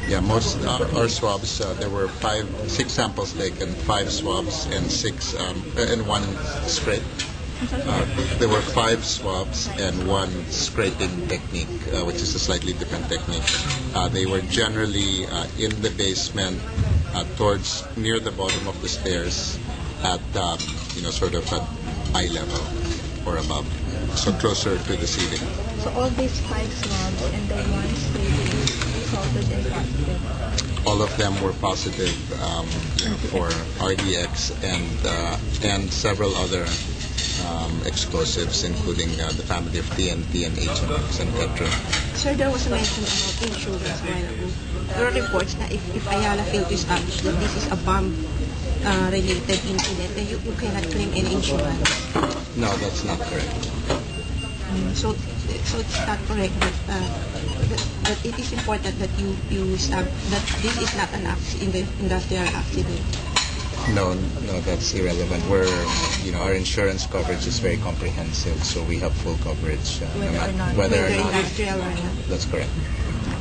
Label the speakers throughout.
Speaker 1: Yeah, most our swabs. There were six samples taken, 5 swabs and one scrape. There were 5 swabs and 1 scraping technique, which is a slightly different technique. They were generally in the basement, towards near the bottom of the stairs, at sort of at eye level or above, so closer to the ceiling.
Speaker 2: So all these 5 swabs and the 1 scraping resulted in positive?
Speaker 1: All of them were positive for RDX and several other explosives, including the family of TNT and HMX and Tetra.
Speaker 2: Sir, there was a mention about insurance. There are reports that if Ayala failed to establish that this is a bomb-related incident, then you cannot claim any insurance.
Speaker 1: No, that's not correct.
Speaker 2: So it's not correct that it is important that that this is not an industrial accident.
Speaker 1: No, that's irrelevant. Our insurance coverage is very comprehensive, so we have full coverage.
Speaker 2: Whether or not.
Speaker 1: That's correct.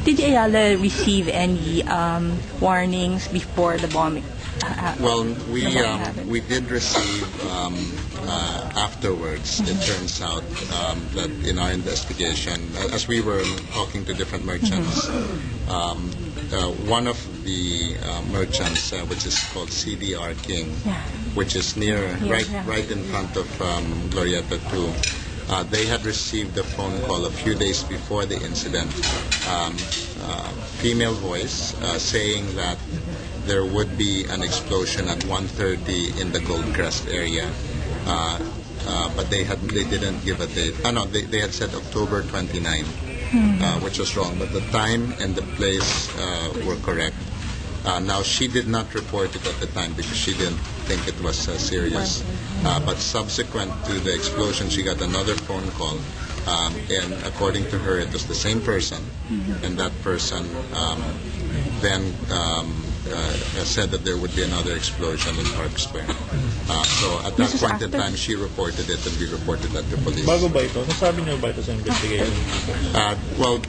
Speaker 3: Did Ayala receive any warnings before the bombing?
Speaker 1: Well, we did receive afterwards. It turns out that in our investigation, as we were talking to different merchants, one of the merchants, which is called CDR King, which is right in front of Glorietta 2, they had received a phone call a few days before the incident, female voice saying that there would be an explosion at 1:30 in the Goldcrest area, but they didn't give a date. They had said October 29. Which was wrong, but the time and the place were correct. Now, she did not report it at the time because she didn't think it was serious. But subsequent to the explosion, she got another phone call, and according to her, it was the same person, and that person then said that there would be another explosion in Park Square. So at that point in time, she reported it, and we reported that to police.
Speaker 4: Bago ba ito? Nasabi niyo ba ito sa investigation?
Speaker 1: Well,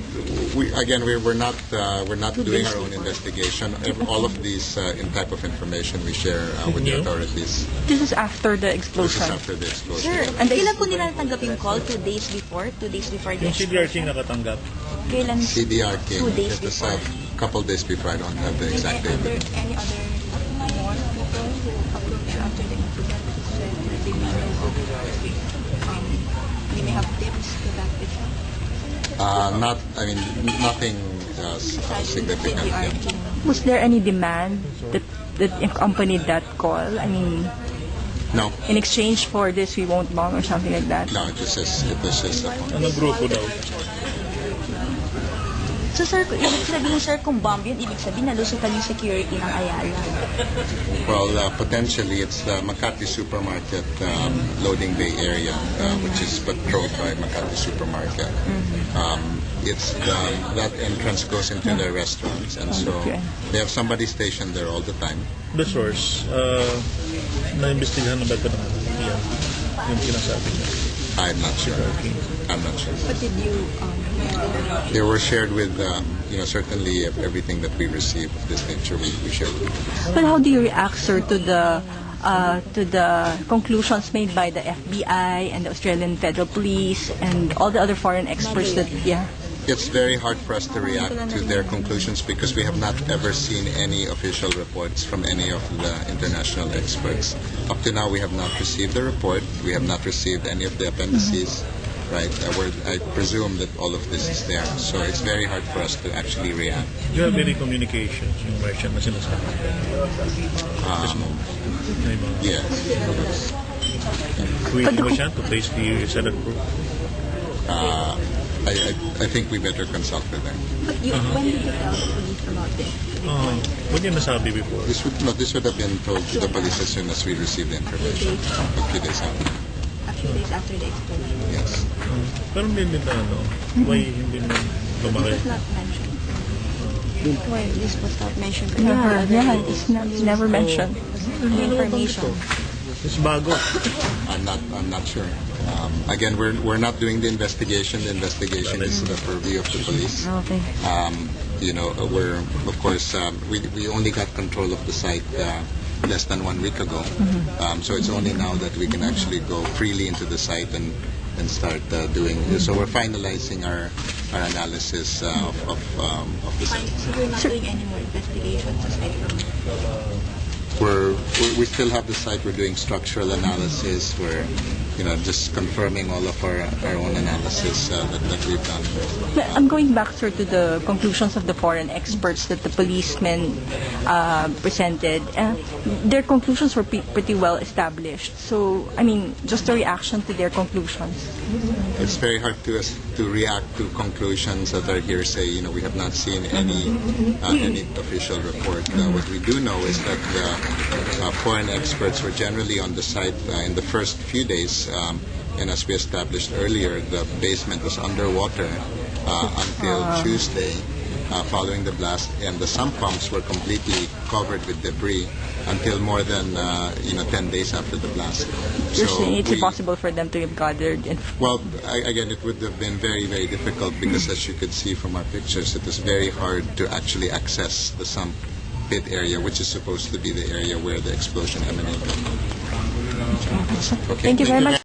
Speaker 1: we're not doing our own investigation. All of these type of information we share with the authorities.
Speaker 3: This is after the explosion.
Speaker 1: This is after the explosion.
Speaker 5: Sir, and kailan po nila natanggap yung call? 2 days before the
Speaker 4: Yung CDR King nakatanggap?
Speaker 5: Kailan?
Speaker 1: CDR King.
Speaker 5: 2 days
Speaker 1: It was
Speaker 5: before.
Speaker 1: a couple days before. I don't have the exact date.
Speaker 2: Are there any other more people who approached you after the incident who said that they may have tips to that effect?
Speaker 1: Nothing significant. Yeah.
Speaker 3: Was there any demand that accompanied that call?
Speaker 1: No.
Speaker 3: In exchange for this, we won't bomb or something like that?
Speaker 1: No, it was just a phone.
Speaker 4: Anong grupo daw?
Speaker 5: So sir, ibig sabihin sir, kung bomb yun, ibig sabihin nalusutan yung security ng Ayala.
Speaker 1: Well, potentially it's the Makati Supermarket loading bay area, which is patrolled by Makati Supermarket. It's that entrance goes into their restaurants, and so they have somebody stationed there all the time.
Speaker 4: The source, na-investigahan na ba ito ng yung sinasabi niya?
Speaker 1: I'm not sure.
Speaker 2: But did you
Speaker 1: They were shared with, certainly everything that we receive of this nature we shared with them.
Speaker 3: But how do you react, sir, to the conclusions made by the FBI and the Australian Federal Police and all the other foreign experts that,
Speaker 1: It's very hard for us to react to their conclusions because we have not ever seen any official reports from any of the international experts. Up to now, we have not received the report. We have not received any of the appendices. Right, I presume that all of this is there, so it's very hard for us to actually react.
Speaker 4: Do you have any communications yung merchant na sinasabi?
Speaker 1: Yes.
Speaker 4: Pwede mo siya to place the Senate proof?
Speaker 1: I think we better consult with them.
Speaker 2: when did you tell the police about this?
Speaker 4: What you nasabi before?
Speaker 1: This would have been told to the police as soon as we received the information. A few days after.
Speaker 2: A few days after the explosion.
Speaker 1: Yes.
Speaker 4: Pero hindi nila why hindi mo lumaki?
Speaker 2: This was not mentioned. Why this was not mentioned?
Speaker 3: It's never mentioned.
Speaker 2: Information.
Speaker 4: It's bago.
Speaker 1: I'm not sure. Again, we're not doing the investigation. The investigation is the purview of the police.
Speaker 3: Okay.
Speaker 1: we're of course we only got control of the site less than 1 week ago, so it's only now that we can actually go freely into the site and start doing. So we're finalizing our analysis of the site.
Speaker 2: So we're not doing any more investigations aside from
Speaker 1: We still have the site. We're doing structural analysis. We're just confirming all of our own analysis that we've done.
Speaker 3: I'm going back, sir, to the conclusions of the foreign experts that the policemen presented. Their conclusions were pretty well established. So, I mean, just a reaction to their conclusions.
Speaker 1: It's very hard to react to conclusions that are hearsay. We have not seen any official report. What we do know is that the foreign experts were generally on the site in the first few days, and as we established earlier, the basement was underwater until Tuesday following the blast, and the sump pumps were completely covered with debris until more than 10 days after the blast.
Speaker 3: You're saying it's impossible for them to have gathered in.
Speaker 1: Well, again, it would have been very, very difficult because, as you could see from our pictures, it was very hard to actually access the sump pit area, which is supposed to be the area where the explosion emanated.
Speaker 3: Thank you very much.